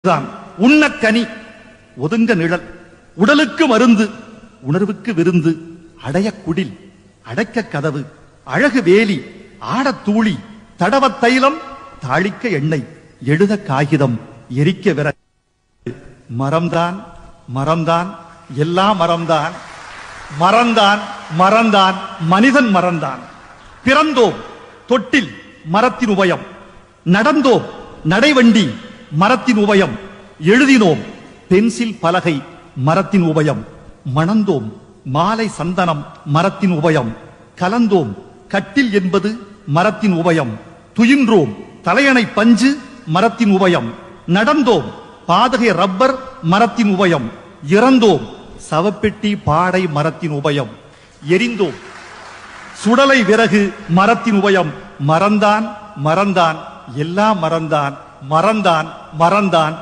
தான் உண்ணக்கனி, ஒதுங்க நிழல், உடலுக்கு மருந்து, உணர்வுக்கு விருந்து, அடைய குடில், அடைக்க கதவு, அழகு வேலி, ஆடத் தூளி, தடவத் தைலம், தாளிக்க எண்ணெய், எழுத காகிதம், எரிக்க விறகு. மரம்தான் மரம்தான் எல்லாம் மரம்தான், மறந்தான் மறந்தான் மனிதன் மறந்தான். பிறந்தோம் தொட்டில் மரத்தின் உபயம், நடந்தோம் நடைவண்டி மரத்தின் உபயம், எழுதினோம் பென்சில் பலகை மரத்தின் உபயம், மணந்தோம் மாலை சந்தனம் மரத்தின் உபயம், கலந்தோம் கட்டில் என்பது மரத்தின் உபயம், துயின்றோம் தலையணை பஞ்சு மரத்தின் உபயம், நடந்தோம் பாதகை ரப்பர் மரத்தின் உபயம், இறந்தோம் சவப்பெட்டி பாடை மரத்தின் உபயம், எரிந்தோம் சுடலை விறகு மரத்தின் உபயம். மறந்தான் மறந்தான் எல்லாம் மறந்தான், மறந்தான் மறந்தான்